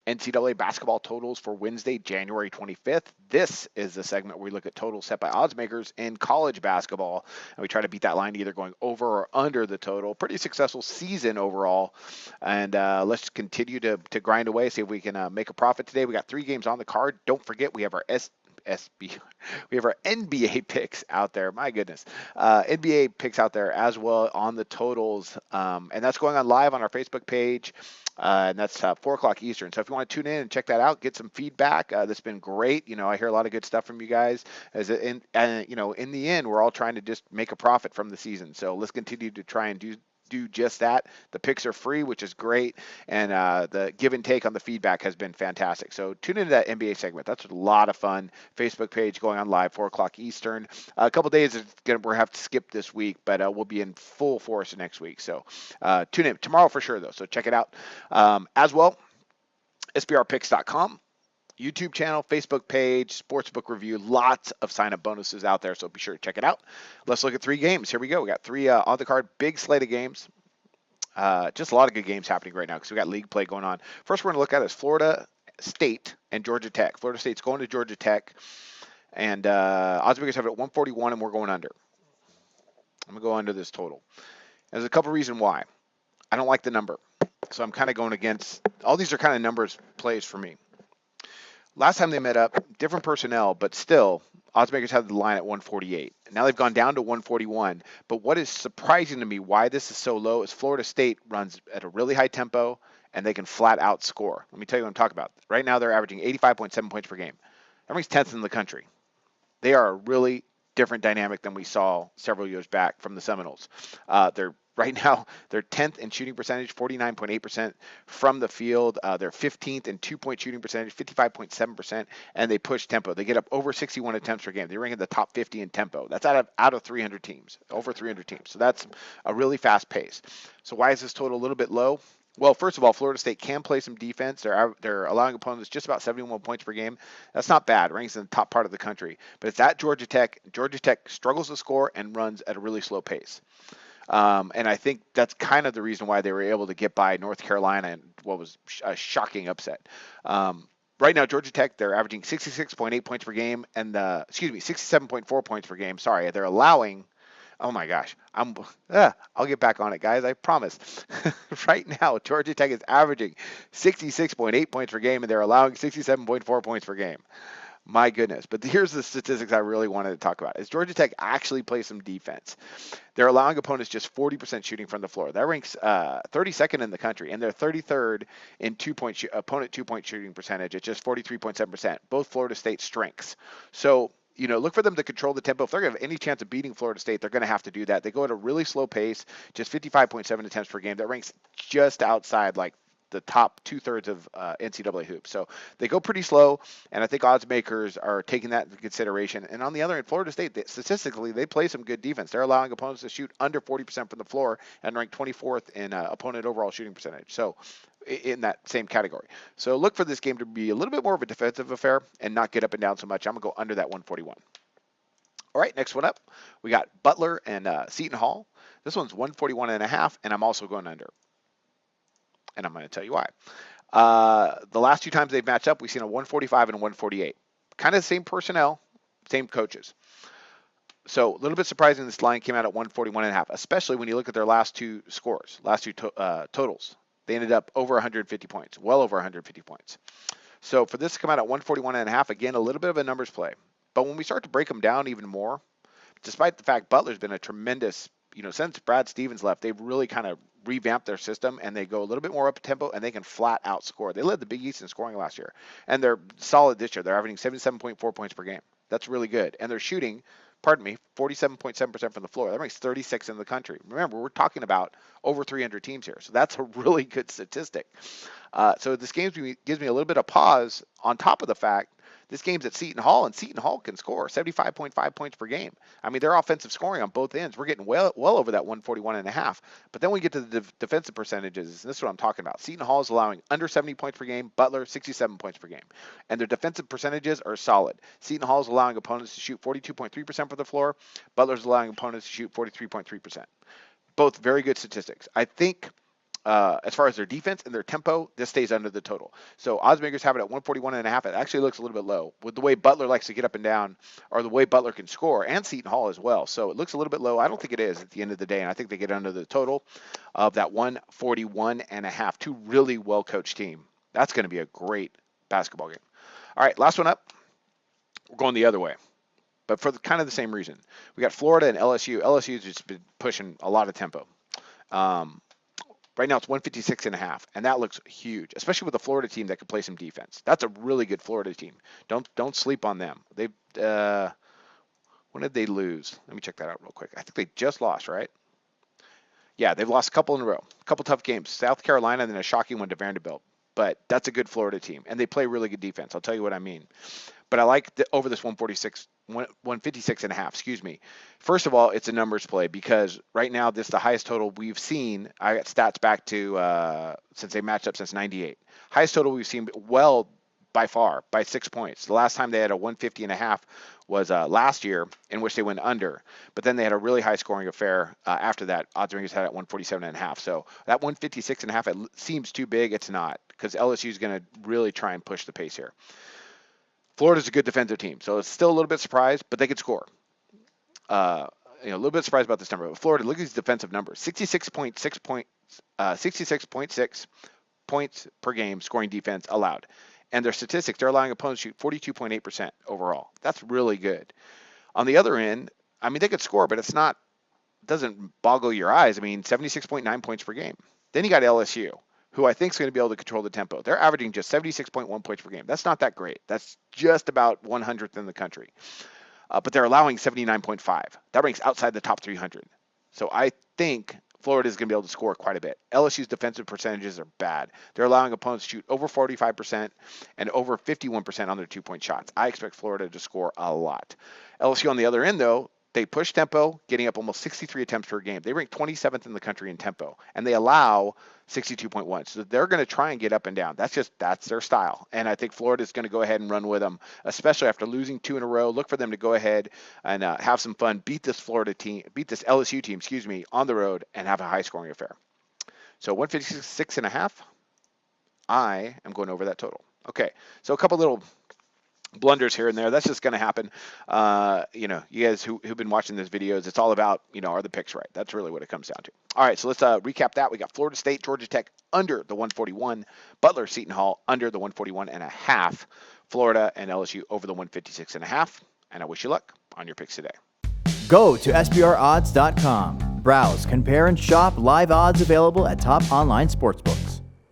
NCAA basketball totals for Wednesday, January 25th. This is the segment where we look at totals set by oddsmakers in college basketball, and we try to beat that line either going over or under the total. Pretty successful season overall, and let's continue to grind away, see if we can make a profit today. We got 3 games on the card. Don't forget, we have our we have our NBA picks out there. My goodness, NBA picks out there as well on the totals, and that's going on live on our Facebook page. And that's 4 o'clock Eastern. So if you want to tune in and check that out, get some feedback. That's been great. I hear a lot of good stuff from you guys. In the end, we're all trying to just make a profit from the season. So let's continue to try and do just that. The picks are free, which is great, and the give and take on the feedback has been fantastic. So tune into that NBA segment. That's a lot of fun. Facebook page going on live 4 o'clock Eastern. A couple days we'll have to skip this week, but we'll be in full force next week. So tune in tomorrow for sure, though. So check it out as well. SBRpicks.com. YouTube channel, Facebook page, sportsbook review, lots of sign-up bonuses out there, so be sure to check it out. Let's look at 3 games. Here we go. We got 3 on the card, big slate of games. Just a lot of good games happening right now because we got league play going on. First we're going to look at is Florida State and Georgia Tech. Florida State's going to Georgia Tech, and oddsmakers have it at 141, and we're going under. I'm going to go under this total. There's a couple reasons why. I don't like the number, so I'm kind of going against. All these are kind of numbers plays for me. Last time they met up, different personnel, but still, oddsmakers had the line at 148. Now they've gone down to 141. But what is surprising to me, why this is so low, is Florida State runs at a really high tempo, and they can flat out score. Let me tell you what I'm talking about. Right now they're averaging 85.7 points per game. That ranks 10th in the country. They are a really different dynamic than we saw several years back from the Seminoles. Right now, they're 10th in shooting percentage, 49.8% from the field. They're 15th in 2-point shooting percentage, 55.7%, and they push tempo. They get up over 61 attempts per game. They rank in the top 50 in tempo. That's out of 300 teams, over 300 teams. So that's a really fast pace. So why is this total a little bit low? Well, first of all, Florida State can play some defense. They're allowing opponents just about 71 points per game. That's not bad. It ranks in the top part of the country. But it's at Georgia Tech. Georgia Tech struggles to score and runs at a really slow pace. And I think that's kind of the reason why they were able to get by North Carolina in what was a shocking upset. Right now, Georgia Tech, they're averaging 66.8 points per game, and 67.4 points per game. Sorry, they're allowing. Oh my gosh, I'll get back on it, guys. I promise. Right now, Georgia Tech is averaging 66.8 points per game, and they're allowing 67.4 points per game. My goodness. But here's the statistics I really wanted to talk about. Is Georgia Tech actually plays some defense. They're allowing opponents just 40% shooting from the floor. That ranks 32nd in the country, and they're 33rd in opponent 2-point shooting percentage at just 43.7%. Both Florida State strengths. So, look for them to control the tempo. If they're going to have any chance of beating Florida State, they're going to have to do that. They go at a really slow pace, just 55.7 attempts per game. That ranks just outside the top 2/3 of NCAA hoops. So they go pretty slow, and I think odds makers are taking that into consideration. And on the other end, Florida State, statistically, they play some good defense. They're allowing opponents to shoot under 40% from the floor and rank 24th in opponent overall shooting percentage. So in that same category. So look for this game to be a little bit more of a defensive affair and not get up and down so much. I'm going to go under that 141. All right, next one up, we got Butler and Seton Hall. This one's 141.5, and I'm also going under. And I'm going to tell you why. The last 2 times they've matched up, we've seen a 145 and a 148. Kind of the same personnel, same coaches. So a little bit surprising this line came out at 141.5, especially when you look at their last 2 scores, last 2 totals. They ended up over 150 points, well over 150 points. So for this to come out at 141.5, again, a little bit of a numbers play. But when we start to break them down even more, despite the fact Butler's been a tremendous, since Brad Stevens left, they've really kind of revamped their system, and they go a little bit more up tempo, and they can flat out score. They led the Big East in scoring last year, and they're solid this year. They're averaging 77.4 points per game. That's really good. And they're shooting, 47.7% from the floor. That makes 36 in the country. Remember, we're talking about over 300 teams here, so that's a really good statistic. So this game gives me a little bit of pause on top of the fact this game's at Seton Hall, and Seton Hall can score 75.5 points per game. I mean, their offensive scoring on both ends, we're getting well over that 141.5. But then we get to the defensive percentages, and this is what I'm talking about. Seton Hall is allowing under 70 points per game, Butler 67 points per game. And their defensive percentages are solid. Seton Hall is allowing opponents to shoot 42.3% from the floor. Butler's allowing opponents to shoot 43.3%. Both very good statistics. I think as far as their defense and their tempo, this stays under the total. So oddsmakers have it at 141.5. It actually looks a little bit low with the way Butler likes to get up and down, or the way Butler can score, and Seton Hall as well. So it looks a little bit low. I don't think it is at the end of the day, and I think they get under the total of that 141.5. Two really well-coached team. That's going to be a great basketball game. All right, last one up. We're going the other way, but for kind of the same reason. We got Florida and LSU. LSU's just been pushing a lot of tempo. Right now it's 156.5, and that looks huge, especially with a Florida team that could play some defense. That's a really good Florida team. Don't sleep on them. They when did they lose? Let me check that out real quick. I think they just lost, right? Yeah, they've lost a couple in a row. A couple tough games. South Carolina, and then a shocking one to Vanderbilt. But that's a good Florida team, and they play really good defense. I'll tell you what I mean. But I like over this 156.5, excuse me. First of all, it's a numbers play because right now this is the highest total we've seen. I got stats back to since they matched up since 98. Highest total we've seen, well, by far, by 6 points. The last time they had a 150.5 was last year, in which they went under. But then they had a really high scoring affair after that. Oddsmakers had it at 147.5. So that 156.5, it seems too big. It's not, because LSU is going to really try and push the pace here. Florida's a good defensive team, so it's still a little bit surprised, but they could score. A little bit surprised about this number. But Florida, look at these defensive numbers: 66.6 points per game scoring defense allowed. And their statistics, they're allowing opponents to shoot 42.8% overall. That's really good. On the other end, I mean, they could score, but it doesn't boggle your eyes. I mean, 76.9 points per game. Then you got LSU, who I think is going to be able to control the tempo. They're averaging just 76.1 points per game. That's not that great. That's just about 100th in the country. But they're allowing 79.5. That ranks outside the top 300. So I think Florida is going to be able to score quite a bit. LSU's defensive percentages are bad. They're allowing opponents to shoot over 45% and over 51% on their two-point shots. I expect Florida to score a lot. LSU on the other end, though, they push tempo, getting up almost 63 attempts per game. They rank 27th in the country in tempo, and they allow 62.1. So they're going to try and get up and down. That's their style. And I think Florida is going to go ahead and run with them, especially after losing 2 in a row. Look for them to go ahead and have some fun, beat this LSU team, on the road, and have a high scoring affair. So 156.5, I am going over that total. Okay, so a couple little blunders here and there. That's just going to happen. You guys who've been watching these videos, it's all about, are the picks right? That's really what it comes down to. All right, so let's recap that. We got Florida State, Georgia Tech under the 141, Butler, Seton Hall under the 141.5, Florida and LSU over the 156.5. And I wish you luck on your picks today. Go to SBRodds.com. Browse, compare, and shop live odds available at top online sportsbooks.